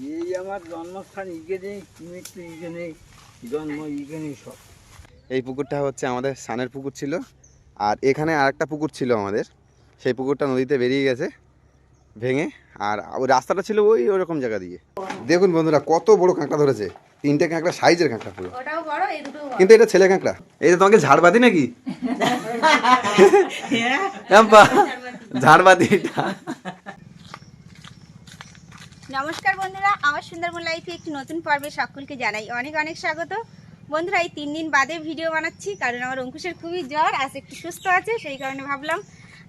এই আমার জন্মস্থান এখানে, মৃত্যু এখানে, জন্ম এখানে সব। এই পুকুরটা হচ্ছে আমাদের সানের পুকুর ছিল, আর এখানে আরেকটা পুকুর ছিল আমাদের, সেই পুকুরটা নদীতে বেরিয়ে গেছে ভেঙে, আর ওই রাস্তাটা ছিল ওই ওরকম জায়গা দিয়ে। দেখুন বন্ধুরা কত বড় কাঁকড়া ধরেছে, 3টে কাঁকড়া, সাইজের কাঁকড়া পুরো, কিন্তু এটা ছেলে কাঁকড়া। এই যে তোমাকে ঝাড়বাতি নাকি? ঝাড়বাতি। নমস্কার বন্ধুরা, আমার সুন্দরবন লাইফে একটি নতুন পর্বে সকলকে জানাই অনেক অনেক স্বাগত। বন্ধুরা, এই 3 দিন বাদে ভিডিও বানাচ্ছি, কারণ আমার অঙ্কুশের খুবই জ্বর, আজ একটু সুস্থ আছে, সেই কারণে ভাবলাম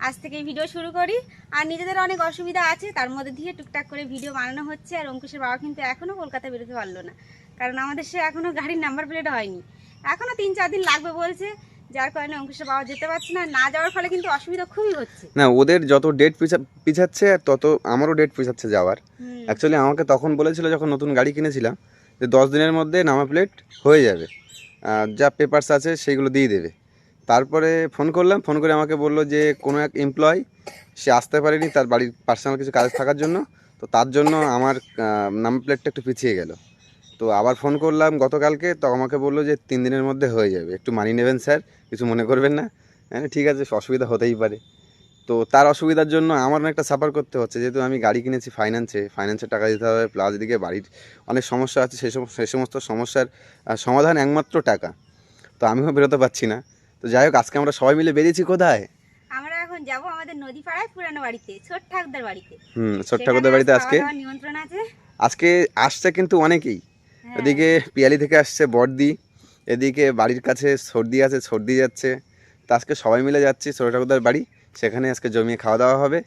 আজ থেকে এই ভিডিও শুরু করি। আর নিজেদের অনেক অসুবিধা আছে, তার মধ্যে দিয়ে টুকটাক করে ভিডিও বানানো হচ্ছে। আর অঙ্কুশের বাবা কিন্তু এখনও কলকাতা বেরোতে পারলো না, কারণ আমাদের সে এখনও গাড়ির নাম্বার প্লেট হয়নি, এখনও 3-4 দিন লাগবে বলছে, যার কারণে অঙ্কুশের বাবা যেতে পারছে না। না যাওয়ার ফলে কিন্তু অসুবিধা খুবই হচ্ছে। না, ওদের যত ডেট পিছাচ্ছে তত আমারও ডেট পিছাচ্ছে যাওয়ার। অ্যাকচুয়ালি আমাকে তখন বলেছিল যখন নতুন গাড়ি কিনেছিলাম যে 10 দিনের মধ্যে নাম্বার প্লেট হয়ে যাবে, যা পেপারস আছে সেইগুলো দিয়ে দেবে। তারপরে ফোন করলাম, ফোন করে আমাকে বললো যে কোনো এক এমপ্লয় সে আসতে পারেনি তার বাড়ির পার্সোনাল কিছু কাজ থাকার জন্য, তো তার জন্য আমার নাম্বার প্লেটটা একটু পিছিয়ে গেল। তো আবার ফোন করলাম গতকালকে, তো আমাকে বললো যে 3 দিনের মধ্যে হয়ে যাবে, একটু মানিয়ে নেবেন স্যার, কিছু মনে করবেন না। হ্যাঁ ঠিক আছে, অসুবিধা হতেই পারে। তো তার অসুবিধার জন্য আমার অনেকটা সাফার করতে হচ্ছে, যেহেতু আমি গাড়ি কিনেছি ফাইন্যান্সে টাকা দিতে হবে, প্লাস এদিকে বাড়ির অনেক সমস্যা আছে, সেই সমস্ত সমস্যার সমাধান একমাত্র টাকা। তো আমিও বেরোতে পারছি না। তো যাই হোক, আজকে আমরা সবাই মিলে বেরিয়েছি কোথায়? আমরা এখন যাব আমাদের নদী পাড়ায় পুরানো বাড়িতে, ছোট ঠাকুরদার বাড়িতে। ছোট ঠাকুরদার বাড়িতে আজকে নিমন্ত্রণ আছে। আজকে আসছে কিন্তু অনেকেই। এদিকে পিয়ালি থেকে আসছে বড়দি, এদিকে বাড়ির কাছে সর্দি আছে, সর্দি যাচ্ছে। তো আজকে সবাই মিলে যাচ্ছি ছোট ঠাকুরদার বাড়ি, সেখানে আজকে জমিয়ে খাওয়া দাওয়া হবে।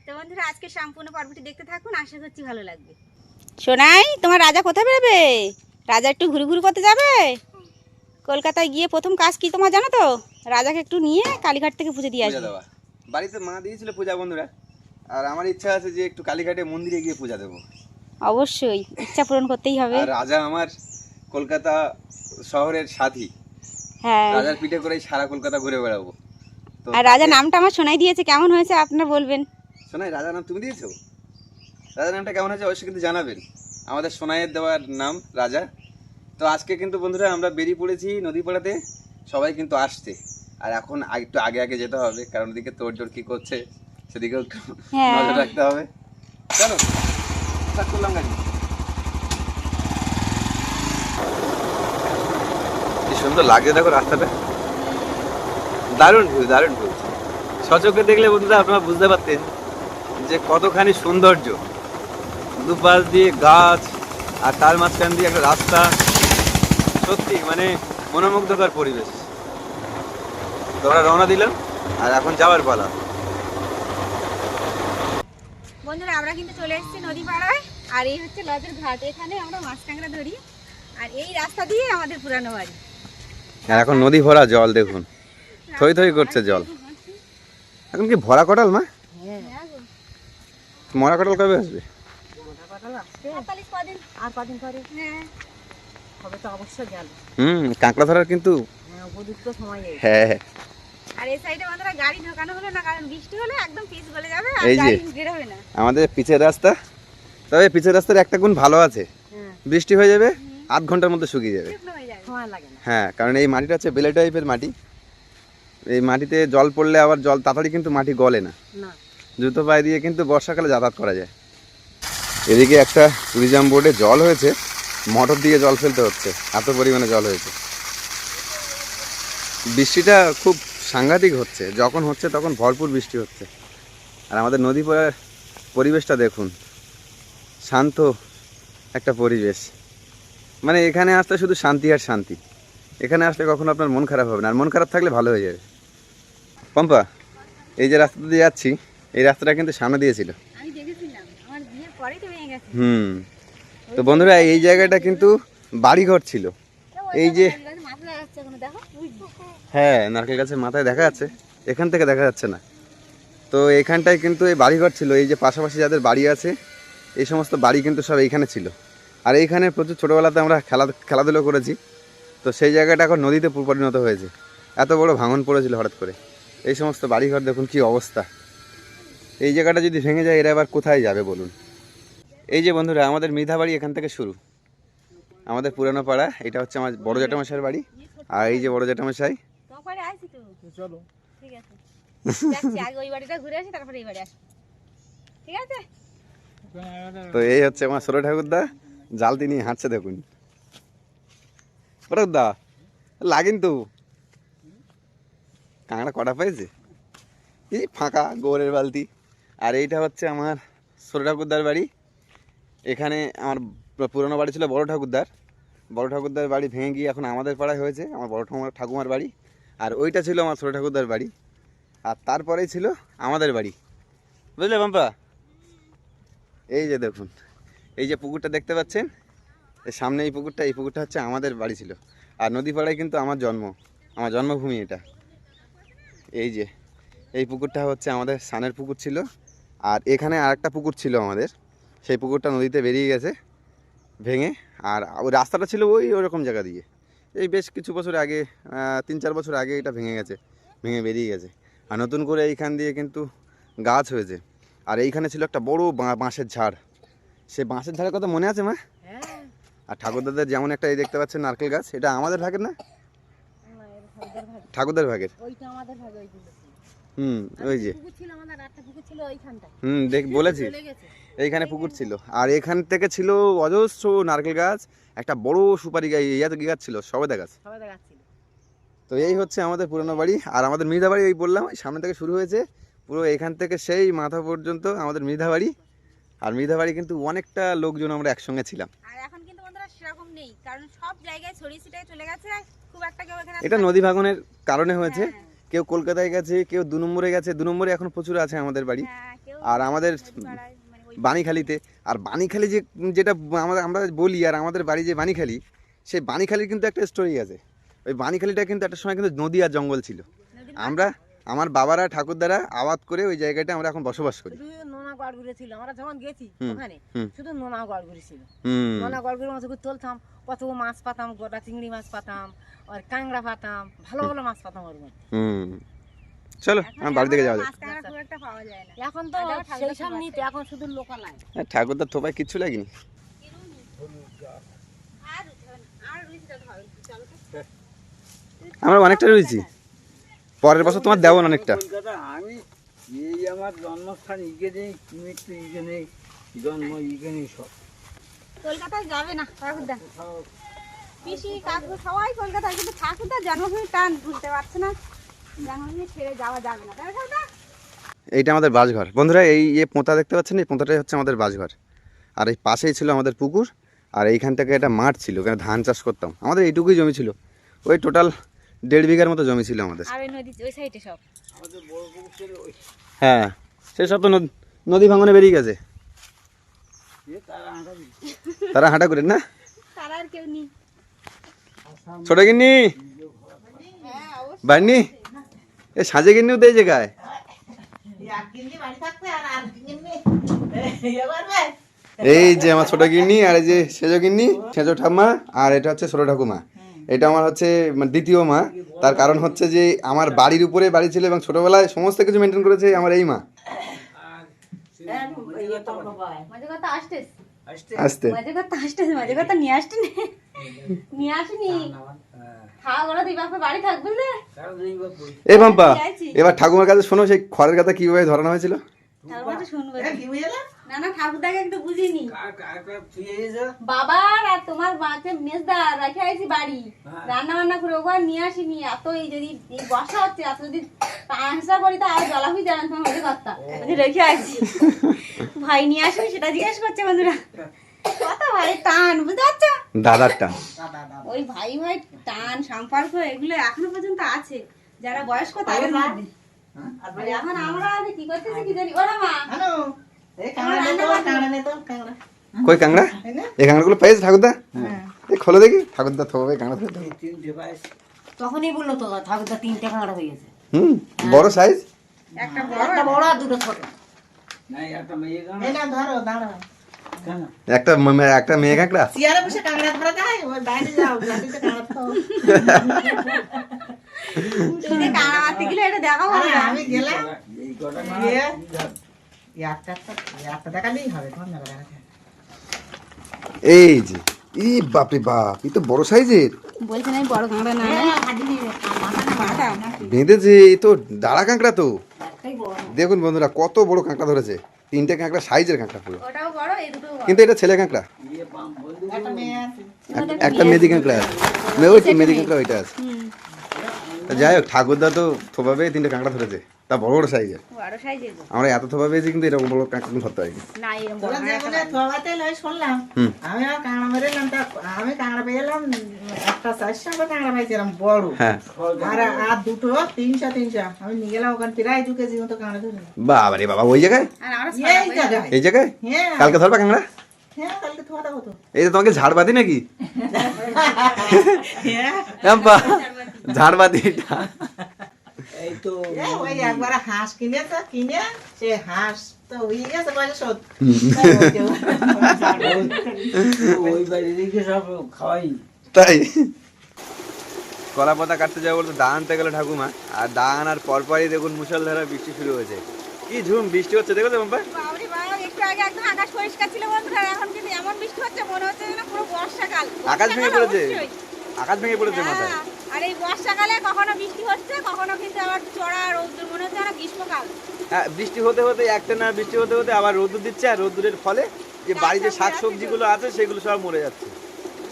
তো বন্ধুরা, আজকে সম্পূর্ণ পর্বটি দেখতে থাকুন, আশা করছি ভালো লাগবে। সোনাই, তোমার রাজা কোথায় বেরোবে? রাজা একটু ঘুরে ঘুরে করতে যাবে কলকাতায় গিয়ে। প্রথম কাজ কি তোমার জানো তো? রাজাকে একটু নিয়ে কালীঘাট থেকে পুজো দিয়ে আসবে। বাড়িতে মা দিয়েছিল পূজা বন্ধুরা, আর আমার ইচ্ছা আছে যে একটু কালীঘাটে মন্দিরে গিয়ে পূজা দেবো। অবশ্যই, ইচ্ছা পূরণ করতেই হবে। আর রাজা আমার কলকাতা শহরের সাথী, হ্যাঁ, রাজার পিঠে করেই সারা কলকাতা ঘুরে বেড়াবো। তো আর রাজা নামটা আমার সোনাই দিয়েছে, কেমন হয়েছে আপনারা বলবেন। সোনাই, রাজার নাম তুমি দিয়েছো? রাজার নামটা কেমন হয়েছে অবশ্যই কিন্তু জানাবেন। আমাদের সোনাইয়ের দেওয়ার নাম রাজা। তো আজকে কিন্তু বন্ধুরা আমরা বেরিয়ে পড়েছি নদীপাড়াতে, সবাই কিন্তু আসছে। আর এখন একটু আগে আগে যেতে হবে, কারণ ওদিকে তোড়জোড় কি করছে সেদিকেও একটু নজর রাখতে হবে। চলো স্টার্ট করলাম গাড়ি। কি সুন্দর লাগছে দেখো রাস্তাটা, দারুণ ভিউ, দারুণ ভিউ। সচক্ষে দেখলে বন্ধুরা আপনারা বুঝতে পারতেন যে কতখানি সৌন্দর্য। দুপাশ দিয়ে গাছ, আর তার মাঝখান দিয়ে একটা রাস্তা, সত্যি মানে মনোমুগ্ধকর পরিবেশ। তো আমরা রওনা দিলাম, আর এখন যাওয়ার পালা। বন্ধুরা, আমরা কিন্তু চলে এসেছি নদী পাড়ায়, আর এই হচ্ছে লজের ঘাট, এখানে আমরা মাছ টাংরা ধরি, আর এই রাস্তা দিয়ে আমাদের পুরানো বাড়ি। আর এখন নদী ভরা জল, দেখুন থই থই করছে জল। এখন কি ভরা কটাল মা? মরা কটাল কবে আসবে? কাঁকড়া ধরার কিন্তু হ্যাঁ। আর এই সাইডে বন্ধুরা গাড়ি ঢোকানো হলো না, কারণ বৃষ্টি হলে একদম পিচ গলে যাবে, আর এই যে গাড়ি বের হবে না। আমাদের পিছের রাস্তা, তবে পিছের রাস্তার একটা গুণ ভালো আছে, বৃষ্টি হয়ে যাবে 8 ঘন্টার মধ্যে শুকিয়ে যাবে। হ্যাঁ, কারণ এই মাটিটা হচ্ছে বেলে টাইপের মাটি, এই মাটিতে জল পড়লে আবার জল তাড়াতাড়ি কিন্তু মাটি গলে না, জুতো পায়ে দিয়ে কিন্তু বর্ষাকালে যাতায়াত করা যায়। এদিকে একটা ট্যুরিজম বোর্ডে জল হয়েছে, মোটর দিয়ে জল ফেলতে হচ্ছে, এত পরিমাণে জল হয়েছে। বৃষ্টিটা খুব সাংঘাতিক হচ্ছে, যখন হচ্ছে তখন ভরপুর বৃষ্টি হচ্ছে। আর আমাদের নদী পাড়ার পরিবেশটা দেখুন, শান্ত একটা পরিবেশ, মানে এখানে আসলে শুধু শান্তি আর শান্তি। এখানে আসলে কখনো আপনার মন খারাপ হবে না, আর মন খারাপ থাকলে ভালো হয়ে যাবে। পম্পা, এই যে রাস্তা দিয়ে যাচ্ছি, এই রাস্তাটা কিন্তু সামনে দিয়েছিল। তো বন্ধুরা, এই জায়গাটা কিন্তু বাড়িঘর ছিল। এই যে হ্যাঁ, নারকেল গাছের মাথায় দেখা যাচ্ছে, এখান থেকে দেখা যাচ্ছে না। তো এখানটায় কিন্তু এই বাড়িঘর ছিল, এই যে পাশাপাশি যাদের বাড়ি আছে এই সমস্ত বাড়ি কিন্তু সব এইখানে ছিল। আর এইখানে প্রচুর ছোটোবেলাতে আমরা খেলাধুলো করেছি। তো সেই জায়গাটা এখন নদীতে পরিণত হয়েছে, এত বড় ভাঙন পড়েছিল হঠাৎ করে। এই সমস্ত বাড়িঘর দেখুন কি অবস্থা। এই জায়গাটা যদি ভেঙে যায় এরা এবার কোথায় যাবে বলুন। এই যে বন্ধুরা আমাদের মৃধা বাড়ি এখান থেকে শুরু, আমাদের পুরানো পাড়া। এটা হচ্ছে আমার বড় জ্যাঠামশাইয়ের বাড়ি, আর এই যে বড় জ্যাঠামশাই। তোমার বাড়ি আইছি তো, চলো ঠিক আছে যাচ্ছি, আগে ওই বাড়িটা ঘুরে আসি তারপরে এই বাড়ি আসবো, ঠিক আছে? তো এই হচ্ছে আমার ছোট ঠাকুরদা, জালতি নিয়ে হাঁটছে দেখুন। ঠাকুরদা লাগিন তো, কাঁকড়া কটা পেয়েছে? এই ফাঁকা গোবরের বালতি। আর এইটা হচ্ছে আমার ছোট ঠাকুরদার বাড়ি। এখানে আমার পুরনো বাড়ি ছিল বড় ঠাকুরদার, বড় ঠাকুরদার বাড়ি ভেঙে গিয়ে এখন আমাদের পাড়ায় হয়েছে আমার বড় ঠাকুমার বাড়ি। আর ওইটা ছিল আমার ছোট ঠাকুরদার বাড়ি, আর তারপরেই ছিল আমাদের বাড়ি, বুঝলে বাম্পা? এই যে দেখুন, এই যে পুকুরটা দেখতে পাচ্ছেন, এর সামনে এই পুকুরটা হচ্ছে আমাদের বাড়ি ছিল। আর নদীপাড়ায় কিন্তু আমার জন্মভূমি এটা। এই যে এই পুকুরটা হচ্ছে আমাদের সানের পুকুর ছিল, আর এখানে আরেকটা পুকুর ছিল আমাদের, সেই পুকুরটা নদীতে বেরিয়ে গেছে ভেঙে। আর ওই রাস্তাটা ছিল ওরকম জায়গা দিয়ে, এই বেশ কিছু বছর আগে, 3-4 বছর আগে এটা ভেঙে বেরিয়ে গেছে। আর নতুন করে এইখান দিয়ে কিন্তু গাছ হয়েছে। আর এইখানে ছিল একটা বড় বাঁশের ঝাড়, সেই বাঁশের ঝাড়ের কথা মনে আছে মা? আর ঠাকুরদাদের যেমন একটা এই দেখতে পাচ্ছেন নারকেল গাছ, এটা আমাদের ভাগের না, ঠাকুরদার ভাগের। ওই যে দেখ বলেছি এইখানে পুকুর ছিল, আর এখান থেকে ছিল অজস্র নারকেল গাছ, একটা বড় সুপারি গাছ ছিল, সবেদা গাছ। তো এই হচ্ছে আমাদের পুরনো বাড়ি। আর আমাদের মৃধা বাড়ি এই বললাম সামনে থেকে শুরু হয়েছে, পুরো এখান থেকে সেই মাথা পর্যন্ত আমাদের মৃধা বাড়ি। আর মৃধা বাড়ি কিন্তু অনেকটা লোকজন আমরা একসঙ্গে ছিলাম। আর এখন কিন্তু বন্ধুরা সেরকম নেই, কারণ সব জায়গায় ছড়িয়ে ছিটিয়ে চলে গেছে, খুব একটা কেউ এখানে এটা নদী ভাঙনের কারণে হয়েছে। কেউ কলকাতায় গেছে, কেউ 2 নম্বরে গেছে, 2 নম্বরে এখন প্রচুর আছে আমাদের বাড়ি। আর আমাদের বাণীখালীতে, আর বাণীখালী যেটা আমরা বলি, আর আমাদের বাড়ি যে বাণীখালী, সেই বাণীখালীর কিন্তু একটা স্টোরি আছে। ওই বাণীখালীটা কিন্তু একটা সময় কিন্তু নদী আর জঙ্গল ছিল। আমার বাবারা ঠাকুরদারা আবাদ করে ওই জায়গাটা আমরা এখন বসবাস করি। নোনা গড়গুড়ি ছিল, আমরা যখন গেছি ওখানে শুধু নোনা গড়গুড়ি ছিল। নোনা গড়গুড়ির মাছ তুলতাম, কত মাছ পাতাম, গোটা চিংড়ি মাছ পাতাম, আর কাঁকড়া পাতাম, ভালো ভালো মাছ পাতাম ওর মধ্যে। চলো আমার বাড়ি থেকে যাওয়া যাক। এখন তো সেই সব নিতে, এখন শুধু লোকালয়। ঠাকুরদার থোপায় কিচ্ছু লাগেনি। আমরা অনেকটা রয়েছি, পরের বছর তোমার দেবো অনেকটা। কলকাতা আমি এই আমার জন্মস্থান এখানে, মৃত্যু এখানে, জন্ম এখানে, সব কলকাতায় যাবে না ঠাকুরদা, পিসি কাকু সবাই কলকাতায়, কিন্তু ঠাকুরদা জন্মভূমি টান বুঝতে পারছে না, জন্মভূমি ছেড়ে যাওয়া যাবে না, তাই না ঠাকুরদা? এইটা আমাদের বাসঘর বন্ধুরা, এই পোঁতা দেখতে পাচ্ছেন, এই পোঁতাটাই হচ্ছে আমাদের বাসঘর। আর এই পাশেই ছিল আমাদের পুকুর, আর এইখান থেকে একটা মাঠ ছিল, ওখানে ধান চাষ করতাম। আমাদের এইটুকুই জমি ছিল, ওই টোটাল 1.5 বিঘার মতো জমি ছিল আমাদের। আর ওই নদী ওই সাইডে সব আমাদের বড় পুকুর ছিল ওই, হ্যাঁ সেসব তো নদী ভাঙনে বেরিয়ে গেছে, তারা হাঁটা করে না। তারা আর কেউ নেই। ছোট গিন্নি বাড়নি, এ সাজে গিন্নিও তো এই জায়গায়। এই যে আমার ছোট গিন্নি, আর এই যে সেজো গিন্নি, সেজো ঠাম্মা, আর এটা হচ্ছে ছোট ঠাকুমা। এটা আমার হচ্ছে দ্বিতীয় মা। তার কারণ হচ্ছে যে আমার বাড়ির উপরে বাড়ি ছিল, এবং ছোটবেলায় সমস্ত কিছু মেনটেন করেছে আমার এই মা। আসতে মজা কথা নিয়ে আসিনি, খাওয়া গলা তুই বাপে বাড়ি থাকবে না। এই বাম্পা, এবার ঠাকুমার কাছে শোনো সেই খড়ের কথা কিভাবে ধরানো হয়েছিল। শুনবো না, না ঠাকুরদাকে একটু বুঝিনি। বাবার আর তোমার মাকে মেজদার রেখে আইছি বাড়ি, রান্না বান্না করে ওখানে নিয়ে আসিনি। এত এই যদি এই বর্ষা হচ্ছে, এত যদি আশা করি তো আর জলাভি জানান তোমার মধ্যে কথা রেখে আইছি। ভাই নিয়ে আসবে সেটা জিজ্ঞেস করছে বন্ধুরা, কত ভাই টান, বুঝতে পারছো? দাদার টান, ওই ভাই ভাই টান সম্পর্ক এগুলো এখনো পর্যন্ত আছে, যারা বয়স্ক তাদের মধ্যে। এখন আমরা কি করতেছি কি জানি। ওরা মা কই কাঁকড়া, এই কাঁকড়াগুলো পেয়েছে ঠাকুরদা? খোলো দেখি, ঠাকুরদা থোবে কাঁকড়া। তখনই বললো তো ঠাকুরদা 3টে কাঁকড়া হয়ে গেছে। বড় সাইজ, একটা বড় আর 2টো ছোট। একটা মেয়ে কাঁকড়া। চেয়ারে বসে কাঁকড়া ধরা যায়, ওই বাইরে যাও, গাড়িতে কাঁকড়া খাও। তুমি কাঁকড়া মারতে গেলে এটা দেখাবো না। আমি গেলাম একটা দেখালেই হবে, তোমার মেলা দেখা। এই যে ই বাপরে বাপ, এই তো বড় সাইজের বলছেন আমি বড় কাঁকড়া না বেঁধেছে, এই তো দাঁড়া কাঁকড়া তো। দেখুন বন্ধুরা কত বড় কাঁকড়া ধরেছে, 3টে কাঁকড়া, সাইজের কাঁকড়া পুরো, ওটাও বড় এই দুটো বড়। কিন্তু এটা ছেলে কাঁকড়া, একটা মেদি কাঁকড়া আছে, ওই মেদি কাঁকড়া ওইটা আছে। তা যাই হোক, ঠাকুরদা তো থোপাবে 3টে কাঁকড়া ধরেছে, তা বড় বড় সাইজের। বড় সাইজের আমরা এত থোপা পেয়েছি কিন্তু এরকম বড় কাঁকড়া ধরতে হয়নি। না এরকম বড় তোরা যেমন থোয়াতে লয় শুনলাম, আমি আর কাঁকড়া মেরেলাম, তা আমি কাঁকড়া পেয়েলাম একটা 400 কাঁকড়া পাইছি এরকম বড়, হ্যাঁ আর দুটো 300 আমি নিয়ে গেলাম ওখানে প্রায় 2 কেজি মতো কাঁকড়া ধরে। বাবা রে বাবা, ওই জায়গায়, আর আমরা এই জায়গায়, এই জায়গায় হ্যাঁ কালকে ধরবা কাঁকড়া? হ্যাঁ কালকে থোয়াটা হতো। এই যে তোমাকে ঝাড়বাতি নাকি? হ্যাঁ বাহ, ঝাড়বাতি এটা। এই তো ওই একবার হাঁস কিনেছে, কিনে সে হাঁস তো হয়ে গেছে বয়স শোধ। ওই বাড়ি থেকে সব খাওয়াই। তাই কলা পাতা কাটতে যাবো বলতে দা আনতে গেল ঠাকুমা, আর দা আনার পরপরই দেখুন মুষলধারা বৃষ্টি শুরু হয়েছে। কি ঝুম বৃষ্টি হচ্ছে, দেখো তো বাবা। বাবারে বাবা, একটু আগে একদম আকাশ পরিষ্কার ছিল বন্ধুরা, এখন কিন্তু এমন বৃষ্টি হচ্ছে মনে হচ্ছে যেন পুরো বর্ষাকাল। আকাশ ভেঙে বর্ষাকাল পড়েছে, অবশ্যই। আকাশ ভেঙে পড়েছে মাথায়। হ্যাঁ, আর এই বর্ষাকালে কখনো বৃষ্টি হচ্ছে, কখনো কিন্তু আবার চড়া রৌদ্র, মনে হচ্ছে যেন গ্রীষ্মকাল। হ্যাঁ, বৃষ্টি হতে হতে একটা না বৃষ্টি হতে হতে আবার রোদ্দুর দিচ্ছে, আর রোদ্দুরের ফলে যে বাড়িতে শাক সবজিগুলো আছে সেগুলো সব মরে যাচ্ছে।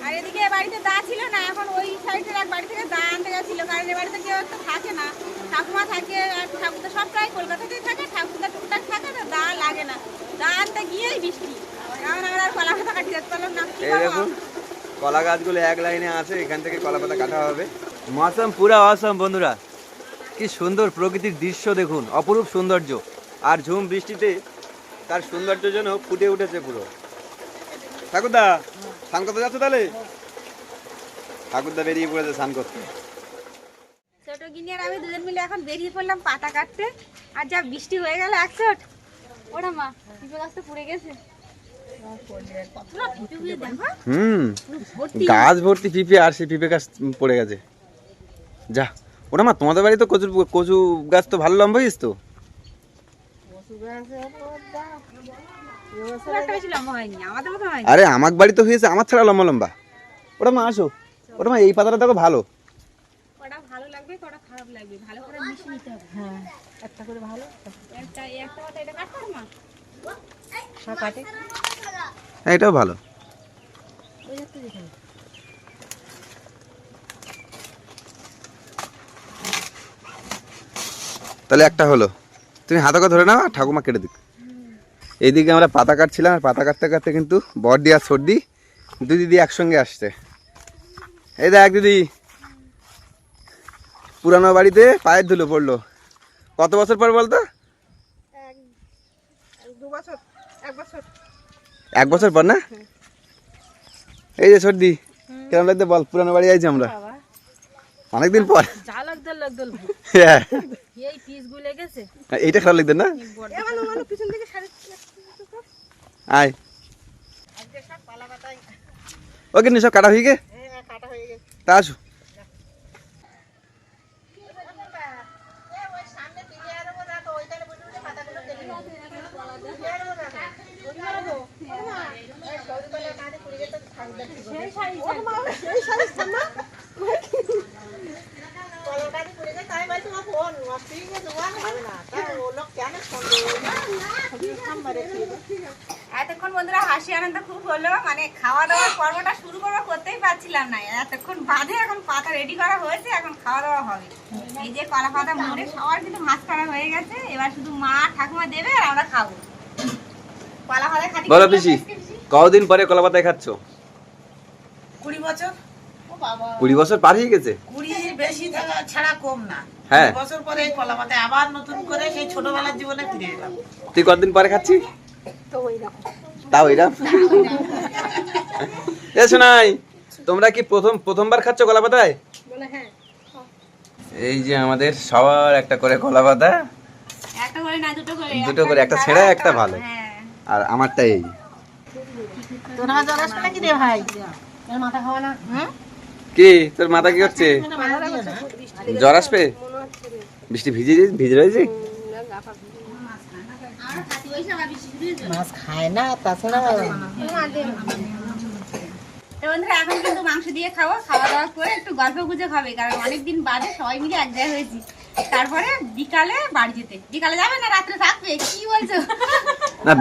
আর এদিকে বাড়িতে দা ছিল না, এখন ওই সাইডের এক বাড়ি থেকে দা আনতে গেছিল, কারণ এ বাড়িতে কেউ একটা থাকে না, ঠাকুমা থাকে আর ঠাকুরদা সব প্রায় কলকাতাতেই থাকে, ঠাকুরদা টুকটাক থাকে, তো দা লাগে না, দা আনতে গিয়েই বৃষ্টি, এখন আমরা আর কলা পাতা কাটি যেতে পারলাম না। কি এই করবো? দেখুন কলা গাছগুলো এক লাইনে আছে, এখান থেকে কলা পাতা কাটা হবে। মৌসুম পুরা অসম বন্ধুরা, কি সুন্দর প্রকৃতির দৃশ্য দেখুন, অপরূপ সৌন্দর্য। আর ঝুম বৃষ্টিতে তার সৌন্দর্য যেন ফুটে উঠেছে পুরো। ঠাকুরদা স্নান করতে যাচ্ছ তাহলে? ঠাকুরদা বেরিয়ে পড়েছে স্নান করতে। ছোট গিনি আর আমি দুজন মিলে এখন বেরিয়ে পড়লাম পাতা কাটতে, আর যা বৃষ্টি হয়ে গেল একচোট। ওরা মা পিঁপে গাছটা পুড়ে গেছে। পুরো পিঁপেগুলো দেখো, পুরো ভর্তি। গাছ ভর্তি পিঁপে, আর সেই পিঁপে গাছ পড়ে গেছে। যা ওটা মা, তোমাদের বাড়ি তো কচু গাছ তো ভালো লম্বা হয়েছে তো। খুব একটা বেশি লম্বা হয়নি, আমাদের মতো হয়নি। আরে আমার বাড়ি তো হয়েছে আমার ছাড়া লম্বা লম্বা। ওটা মা আসো, ওটা মা এই পাতাটা দেখো ভালো। কটা ভালো লাগবে, কটা খারাপ লাগবে, ভালো করে মিশিয়ে নিতে হবে। হ্যাঁ একটা করে ভালো একটা কথা এটা কাটতে হবে মা। সব কাটে হ্যাঁ, এটাও ভালো। ওই একটা দেখে তাহলে একটা হলো, তুমি হাতে করে ধরে নাও, ঠাকুমা কেটে দিক। এইদিকে আমরা পাতা কাটছিলাম, আর পাতা কাটতে কাটতে কিন্তু বড়দি আর সর্দি দুই দিদি একসঙ্গে আসছে। এই দেখ দিদি, পুরানো বাড়িতে পায়ের ধুলো পড়লো। কত বছর পর বলতো? 2 বছর 1 বছর 1 বছর পর না? এই যে সর্দি, কেমন লাগছে বল? পুরানো বাড়ি আইছি আমরা অনেকদিন পর। যা লাগদল হ্যাঁ, এই পিস গুলে গেছে এইটা খারাপ লাগছে না? এমন পিছন থেকে সারি আয়, আজকে সব পালা পাতাই ওকে নিয়ে সব কাটা হয়ে গে, হ্যাঁ কাটা হয়ে গেছে। তা আসো। ওই সামনে দিকে আর ওরা তো ওইখানে বসে বসে পাতাগুলো কেটে নিচ্ছে। এতক্ষণ বন্ধুরা হাসি আনন্দ খুব হলো, মানে খাওয়া দাওয়ার পর্বটা শুরু করতেই পারছিলাম না, এতক্ষণ বাদে এখন পাতা রেডি করা হয়েছে, এখন খাওয়া দাওয়া হবে। এই যে কলা পাতা মুড়ে সবার কিন্তু মাছ করা হয়ে গেছে, এবার শুধু মা ঠাকুমা দেবে আর আমরা খাবো। কলা পাতা খাটি বলো পিসি, কতদিন পরে কলা পাতায় খাচ্ছ? 20 বছর। 20 বছর পার হয়ে গেছে। 20 বেশি ছাড়া কম না। হ্যাঁ। 20 বছর পরে এই কলা পাতায় আবার নতুন করে সেই ছোটবেলার জীবনে ফিরে এলাম। তুই কতদিন পরে খাচ্ছি? তাও এরকম। এ শোনাই, তোমরা কি প্রথমবার খাচ্ছ কলা পাতায়? এই যে আমাদের সবার একটা করে কলা পাতা, একটা করে না দুটো করে, দুটো করে, একটা ছেঁড়া একটা ভালো, হ্যাঁ। আর আমারটা এই। তোরা জ্বর আসবে নাকি রে ভাই? মাথা খাওয়া না কি তোর মাথা কি হচ্ছে? জ্বর আসবে? বৃষ্টি ভিজে রয়েছে। মাছ খায় না তাছাড়া তো বন্ধুরা এখন কিন্তু মাংস দিয়ে খাবো, খাওয়া দাওয়া করে একটু গল্প গুজব হবে, কারণ অনেকদিন বাদে সবাই মিলে এক জায়গায় হয়েছি। তারপরে বিকালে বাড়ি যেতে। বিকালে যাবে না রাত্রে থাকবে, কি বলছো? না,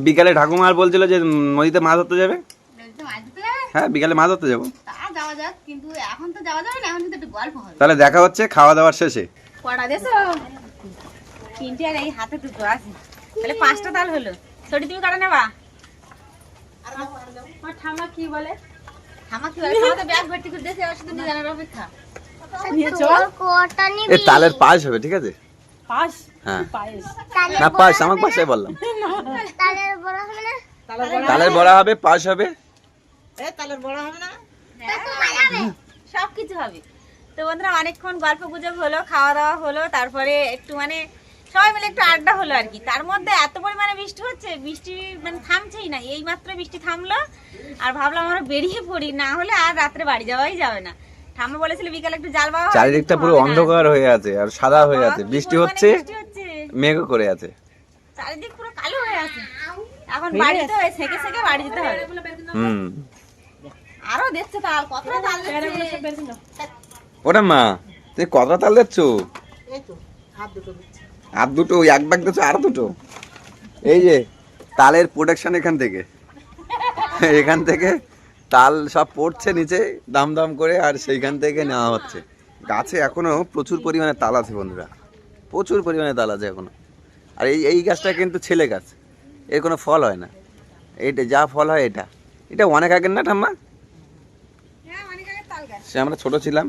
বিকালে ঠাকুমা আর বলছিল যে নদীতে মাছ ধরতে যাবে। মাছ ধরতে যাবে? হ্যাঁ, বিকালে মাছ ধরতে যাবো। তা যাওয়া যাক, কিন্তু এখন তো যাওয়া যাবে না, এখন কিন্তু একটু গল্প হবে। তাহলে দেখা হচ্ছে খাওয়া দাওয়ার শেষে। কটা দেছো? 3টে আর এই হাতে 2টো আছে, তাহলে 5টা তাল হলো। ছোটি তুমি কটা নেবা? আমার ঠাম্মা কি বলে? ঠামা কি বলে? ঠামা তো ব্যাগ ভর্তি করে দিয়েছে, আর শুধু নিয়ে জানার অপেক্ষা। এ তালের পায়েস হবে, ঠিক আছে? পাস হ্যাঁ, পায়েস না পায়েস আমার পাশে বললাম। তালের বড়া হবে, পায়েস হবে। এ তাহলে বড় হবে না? সব কিছু হবে। তো বন্ধুরা অনেকক্ষণ গল্প গুজব হলো, খাওয়া দাওয়া হলো, তারপরে একটু মানে সবাই মিলে একটু আড্ডা হলো আর কি। তার মধ্যে এত পরিমাণে বৃষ্টি হচ্ছে, বৃষ্টি মানে থামছেই না। এই মাত্র বৃষ্টি থামলো, আর ভাবলাম আমরা বেরিয়ে পড়ি, না হলে আর রাত্রে বাড়ি যাওয়াই যাবে না। ঠাম্মা বলেছিল বিকালে একটু জাল বাওয়া হবে, চারিদিকটা পুরো হবে না। অন্ধকার হয়ে আছে আর সাদা হয়ে আছে, কি বৃষ্টি পরিমাণে হচ্ছে, বৃষ্টি হচ্ছে, মেঘও করে আছে। চারিদিক পুরো কালো হয়ে আছে। এখন বাড়িতে হয়ে থেকে থেকে বাড়ি যেতে হবে। হুম, আরো দেখছে তাল, কতটা তাল দেখছে। ওটা মা তুই কতটা তাল দিচ্ছ? এই তো হাত দুটো দিচ্ছি। আর দুটো, এক ব্যাগ দিচ্ছ আর দুটো। এই যে তালের প্রোডাকশন এখান থেকে তাল সব পড়ছে নিচে দাম দাম করে, আর সেইখান থেকে নেওয়া হচ্ছে। গাছে এখনো প্রচুর পরিমাণে তাল আছে বন্ধুরা, প্রচুর পরিমাণে তাল আছে এখনো। আর এই গাছটা কিন্তু ছেলে গাছ, এর কোনো ফল হয় না। এইটা যা ফল হয় এটা অনেক আগের না ঠাম্মা? হ্যাঁ, অনেক আগে তাল গাছ। সে আমরা ছোট ছিলাম।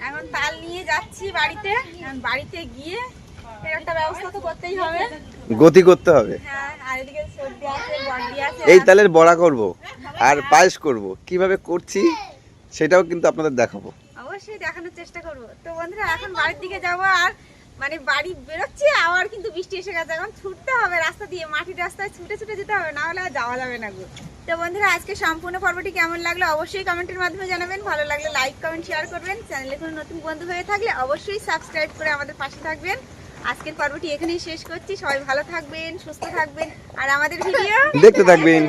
এখন তাল নিয়ে যাচ্ছি বাড়িতে। এখন বাড়িতে গিয়ে এর একটা ব্যবস্থা তো করতেই হবে। গতি করতে হবে। হ্যাঁ, আর এদিকে সর্দি আছে, বর্দি আছে। এই তালের বড়া করব আর পায়েস করব, কিভাবে করছি সেটাও কিন্তু আপনাদের দেখাবো। অবশ্যই দেখানোর চেষ্টা করব। তো বন্ধুরা এখন বাড়ির দিকে যাব, আর মানে বাড়ি বেরোচ্ছি, আবার কিন্তু বৃষ্টি এসে গেছে। এখন ছুটতে হবে রাস্তা দিয়ে, মাটির রাস্তায় ছুটে ছুটে যেতে হবে, না হলে আর যাওয়া যাবে না গো। তো বন্ধুরা আজকে সম্পূর্ণ পর্বটি কেমন লাগলো অবশ্যই কমেন্টের মাধ্যমে জানাবেন। ভালো লাগলে লাইক কমেন্ট শেয়ার করবেন। চ্যানেলে কোনো নতুন বন্ধু হয়ে থাকলে অবশ্যই সাবস্ক্রাইব করে আমাদের পাশে থাকবেন। আজকের পর্বটি এখানেই শেষ করছি। সবাই ভালো থাকবেন, সুস্থ থাকবেন, আর আমাদের ভিডিও দেখতে থাকবেন।